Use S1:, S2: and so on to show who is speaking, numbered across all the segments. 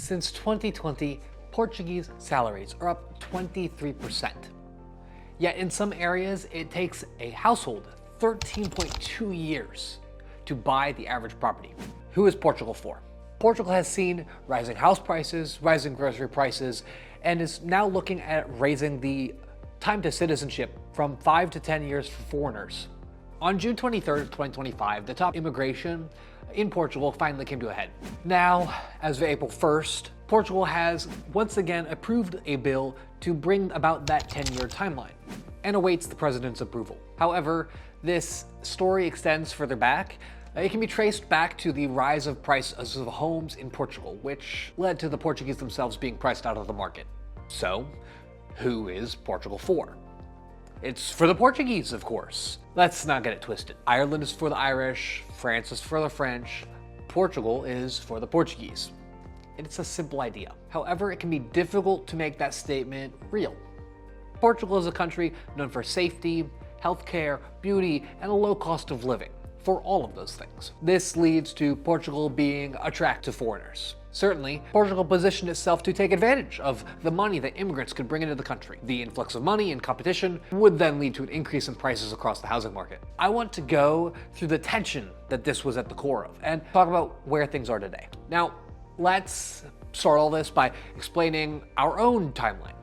S1: Since 2020, Portuguese salaries are up 23%. Yet in some areas, it takes a household 13.2 years to buy the average property. Who is Portugal for? Portugal has seen rising house prices, rising grocery prices, and is now looking at raising the time to citizenship from 5 to 10 years for foreigners. On June 23rd of 2025, the top immigration in Portugal finally came to a head. Now, as of April 1st, Portugal has once again approved a bill to bring about that 10-year timeline and awaits the president's approval. However, this story extends further back. It can be traced back to the rise of prices of homes in Portugal, which led to the Portuguese themselves being priced out of the market. So, who is Portugal for? It's for the Portuguese, of course. Let's not get it twisted. Ireland is for the Irish, France is for the French, Portugal is for the Portuguese. It's a simple idea. However, it can be difficult to make that statement real. Portugal is a country known for safety, healthcare, beauty, and a low cost of living. For all of those things. This leads to Portugal being attractive to foreigners. Certainly, Portugal positioned itself to take advantage of the money that immigrants could bring into the country. The influx of money and competition would then lead to an increase in prices across the housing market. I want to go through the tension that this was at the core of and talk about where things are today. Now, let's start all this by explaining our own timeline.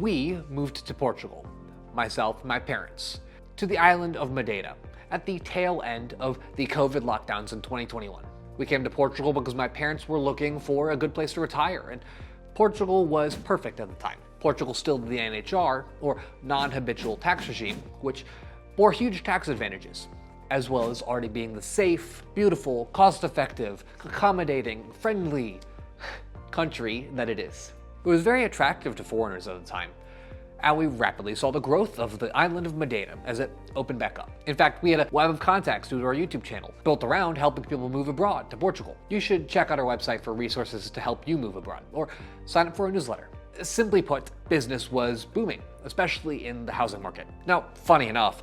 S1: We moved to Portugal, myself and my parents, to the island of Madeira, at the tail end of the COVID lockdowns in 2021. We came to Portugal because my parents were looking for a good place to retire, and Portugal was perfect at the time. Portugal still did the NHR, or non-habitual tax regime, which bore huge tax advantages, as well as already being the safe, beautiful, cost-effective, accommodating, friendly country that it is. It was very attractive to foreigners at the time, and we rapidly saw the growth of the island of Madeira as it opened back up. In fact, we had a web of contacts due to our YouTube channel, built around helping people move abroad to Portugal. You should check out our website for resources to help you move abroad, or sign up for a newsletter. Simply put, business was booming, especially in the housing market. Now, funny enough,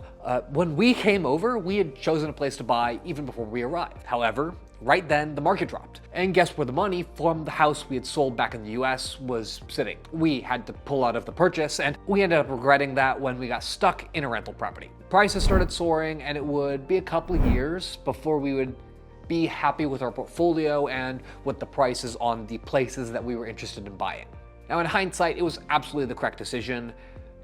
S1: when we came over, we had chosen a place to buy even before we arrived. However, right then, the market dropped. And guess where the money from the house we had sold back in the US was sitting? We had to pull out of the purchase, and we ended up regretting that when we got stuck in a rental property. Prices started soaring, and it would be a couple of years before we would be happy with our portfolio and with the prices on the places that we were interested in buying. Now, in hindsight, it was absolutely the correct decision,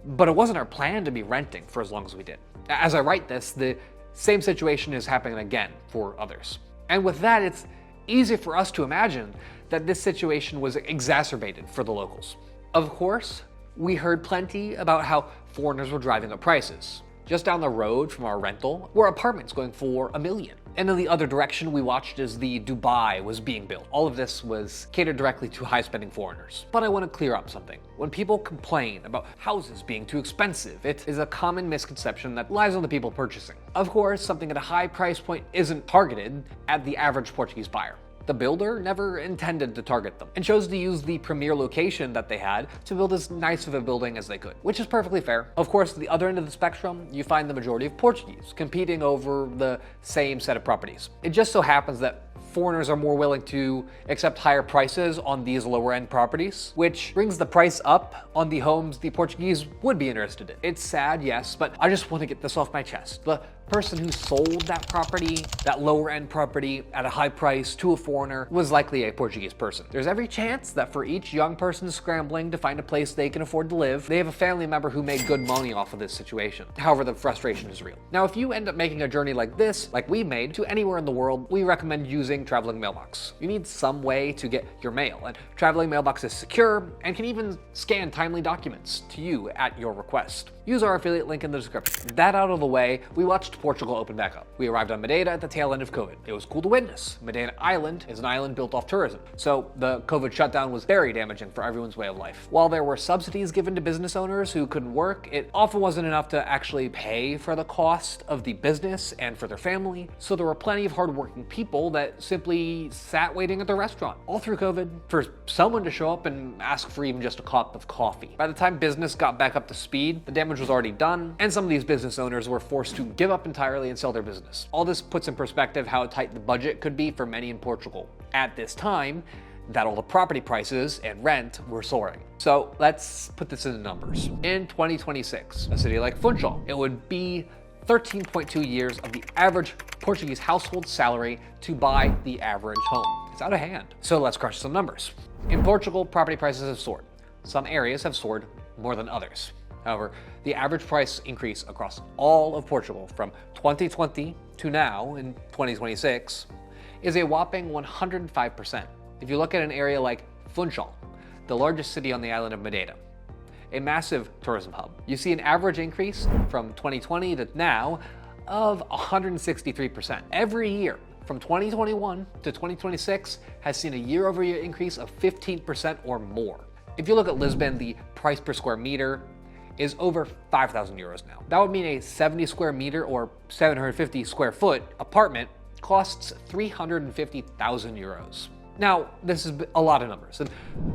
S1: but it wasn't our plan to be renting for as long as we did. As I write this, the same situation is happening again for others. And with that, it's easy for us to imagine that this situation was exacerbated for the locals. Of course, we heard plenty about how foreigners were driving up prices. Just down the road from our rental were apartments going for $1 million. And in the other direction, we watched as the Dubai was being built. All of this was catered directly to high-spending foreigners. But I want to clear up something. When people complain about houses being too expensive, it is a common misconception that lies on the people purchasing. Of course, something at a high price point isn't targeted at the average Portuguese buyer. The builder never intended to target them and chose to use the premier location that they had to build as nice of a building as they could, which is perfectly fair. Of course, at the other end of the spectrum, you find the majority of Portuguese competing over the same set of properties. It just so happens that foreigners are more willing to accept higher prices on these lower end properties, which brings the price up on the homes the Portuguese would be interested in. It's sad, yes, but I just want to get this off my chest. The person who sold that property, that lower end property at a high price to a foreigner, was likely a Portuguese person. There's every chance that for each young person scrambling to find a place they can afford to live, they have a family member who made good money off of this situation. However, the frustration is real. Now, if you end up making a journey like this, like we made, to anywhere in the world, we recommend using traveling mailbox. You need some way to get your mail, and traveling mailbox is secure and can even scan timely documents to you at your request. Use our affiliate link in the description. That out of the way, we watched Portugal open back up. We arrived on Madeira at the tail end of COVID. It was cool to witness. Madeira Island is an island built off tourism, so the COVID shutdown was very damaging for everyone's way of life. While there were subsidies given to business owners who couldn't work, it often wasn't enough to actually pay for the cost of the business and for their family, so there were plenty of hardworking people that simply sat waiting at the restaurant all through COVID for someone to show up and ask for even just a cup of coffee. By the time business got back up to speed, the damage was already done, and some of these business owners were forced to give up entirely and sell their business. All this puts in perspective how tight the budget could be for many in Portugal. At this time, that all the property prices and rent were soaring. So let's put this into numbers. In 2026, a city like Funchal, it would be 13.2 years of the average Portuguese household salary to buy the average home. It's out of hand. So let's crunch some numbers. In Portugal, property prices have soared. Some areas have soared more than others. However, the average price increase across all of Portugal from 2020 to now in 2026 is a whopping 105%. If you look at an area like Funchal, the largest city on the island of Madeira, a massive tourism hub, you see an average increase from 2020 to now of 163%. Every year from 2021 to 2026 has seen a year-over-year increase of 15% or more. If you look at Lisbon, the price per square meter is over 5,000 euros now. That would mean a 70 square meter or 750 square foot apartment costs 350,000 euros. Now, this is a lot of numbers, and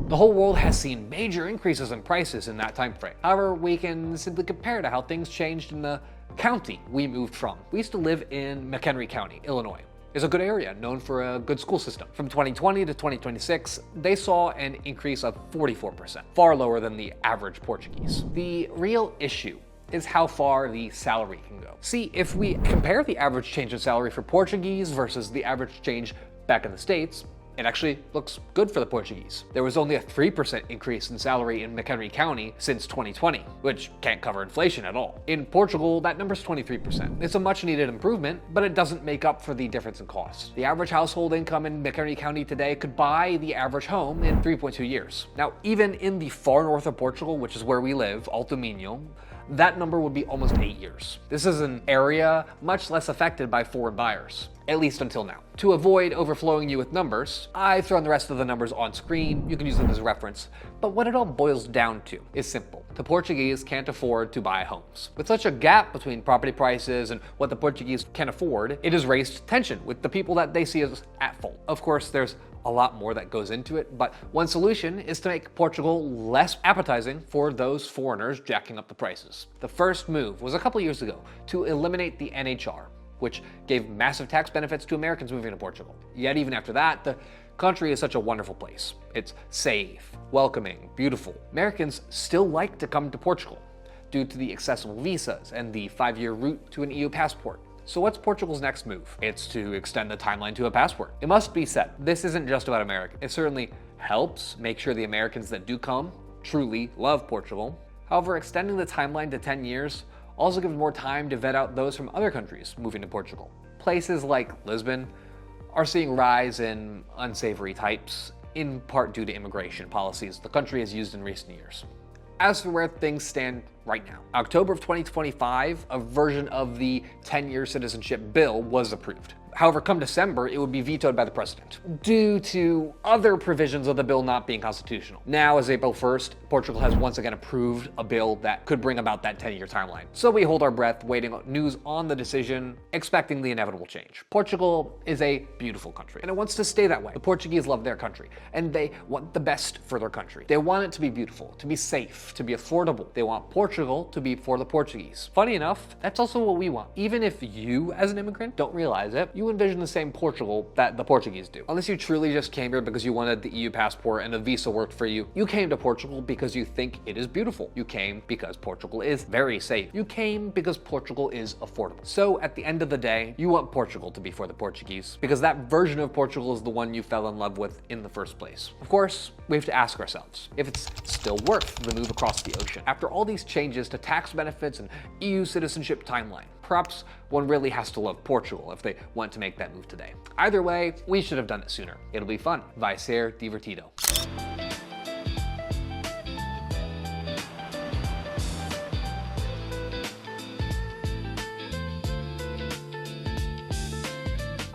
S1: the whole world has seen major increases in prices in that time frame. However, we can simply compare to how things changed in the county we moved from. We used to live in McHenry County, Illinois. It's a good area, known for a good school system. From 2020 to 2026, they saw an increase of 44%, far lower than the average Portuguese. The real issue is how far the salary can go. See, if we compare the average change in salary for Portuguese versus the average change back in the States, it actually looks good for the Portuguese. There was only a 3% increase in salary in McHenry County since 2020, which can't cover inflation at all. In Portugal, that number's 23%. It's a much needed improvement, but it doesn't make up for the difference in cost. The average household income in McHenry County today could buy the average home in 3.2 years. Now, even in the far north of Portugal, which is where we live, Alto Minho, that number would be almost 8 years. This is an area much less affected by foreign buyers, at least until now. To avoid overflowing you with numbers, I've thrown the rest of the numbers on screen. You can use them as a reference. But what it all boils down to is simple. The Portuguese can't afford to buy homes. With such a gap between property prices and what the Portuguese can afford, it has raised tension with the people that they see as at fault. Of course, there's a lot more that goes into it, but one solution is to make Portugal less appetizing for those foreigners jacking up the prices. The first move was a couple years ago to eliminate the NHR, which gave massive tax benefits to Americans moving to Portugal. Yet even after that, the country is such a wonderful place. It's safe, welcoming, beautiful. Americans still like to come to Portugal due to the accessible visas and the 5-year route to an EU passport. So what's Portugal's next move? It's to extend the timeline to a passport. It must be said, this isn't just about America. It certainly helps make sure the Americans that do come truly love Portugal. However, extending the timeline to 10 years also gives more time to vet out those from other countries moving to Portugal. Places like Lisbon are seeing rise in unsavory types, in part due to immigration policies the country has used in recent years. As for where things stand right now, October of 2025, a version of the 10-year citizenship bill was approved. However, come December, it would be vetoed by the president due to other provisions of the bill not being constitutional. Now, as April 1st, Portugal has once again approved a bill that could bring about that 10-year timeline. So we hold our breath, waiting on news on the decision, expecting the inevitable change. Portugal is a beautiful country, and it wants to stay that way. The Portuguese love their country, and they want the best for their country. They want it to be beautiful, to be safe, to be affordable. They want Portugal to be for the Portuguese. Funny enough, that's also what we want. Even if you, as an immigrant, don't realize it, you envision the same Portugal that the Portuguese do. Unless you truly just came here because you wanted the EU passport and a visa worked for you, you came to Portugal because you think it is beautiful. You came because Portugal is very safe. You came because Portugal is affordable. So at the end of the day, you want Portugal to be for the Portuguese because that version of Portugal is the one you fell in love with in the first place. Of course, we have to ask ourselves if it's still worth the move across the ocean. After all these changes to tax benefits and EU citizenship timeline, perhaps one really has to love Portugal if they want to make that move today. Either way, we should have done it sooner. It'll be fun. Vai ser divertido.